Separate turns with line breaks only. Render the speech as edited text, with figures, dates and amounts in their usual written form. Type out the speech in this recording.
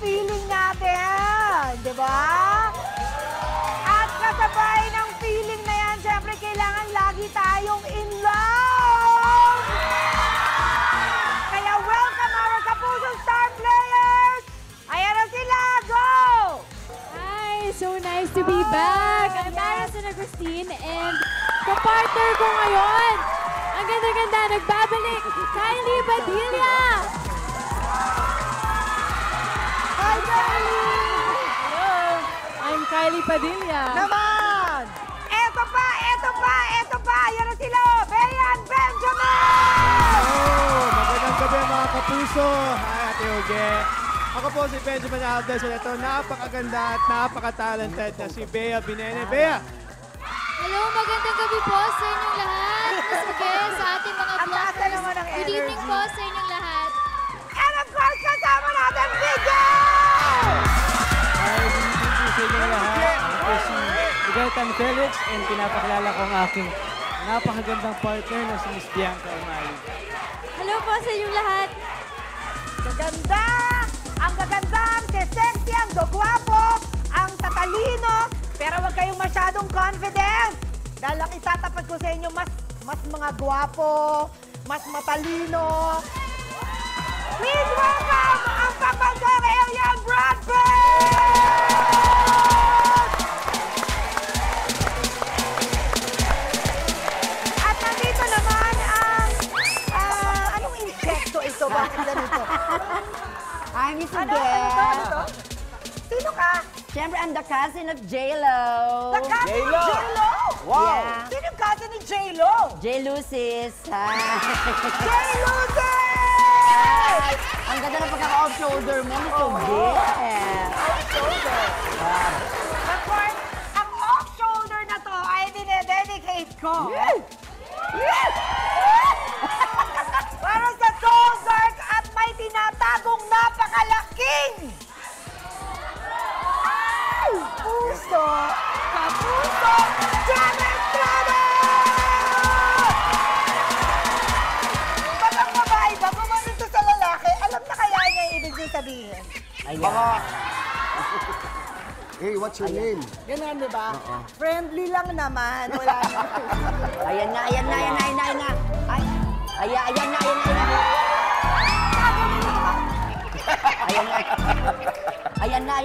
feeling natin, di ba? At kasabay ng feeling na yan, syempre kailangan lagi tayong in love! Kaya welcome our Kapuso Star Players! Ayan na sila, go!
Hi! So nice to be back! I'm Maricel Agustin and kapartner ko ngayon, ang ganda-ganda, nagbabalik, Kylie Padilla!
Hi, Kylie!
Hello! I'm Kylie Padilla.
Naman! Eto pa! Ayan na sila! Bea and Benjamin!
Magandang gabi mga kapuso. Hi, Ate Uge. Ako po si Benjamin Aldes at ito napakaganda at napaka-talented na si Bea Binene. Bea!
Hello, magandang gabi po sa inyong lahat. Masage sa ating mga
Ang taas na naman ang
Good evening
energy.
po sa inyong lahat.
And of course, kasama natin Video!
Hi, good evening po sa inyong lahat. Ako si Miguel Tan Felix and pinapakilala ko ang aking napakagandang partner na si Miss Bianca Umali.
Hello po sa inyong lahat.
Gaganda! Ang gagandang, sexy, ang gagwapo, ang tatalino, pero huwag kayong masyadong confident. Dahil ang itatapat ko sa inyo, mas mga gwapo, mas matalino. Please welcome ang Pampanga Area Bradford! At nandito naman ang, anong insekto ito? Bakit ganito?
I'm Miss
Ano to? Sino ka?
Siyempre, I'm the cousin of J-Lo.
The cousin ni J-Lo?
Wow. Yeah.
Sino yung cousin ni J-Lo?
J-Lucis.
J-Lucis!
Ang ganda ng pagkaka-off-shoulder mo, Miss Uge.
Off-shoulder. But for ang off-shoulder na to ay dinededicate ko. Para sa tall, dark at may tinatagong napakalaking puso, kapuso, demonstrado! Ba't ang babae ba? Kumanito sa lalaki, alam na kaya niya yung ibig niya sabihin.
Ayan.
Hey, what's your name?
Ganun, di ba? Friendly lang naman. Wala na.
Ayan na. Ay, ayan na. Ayan na. Ayan na.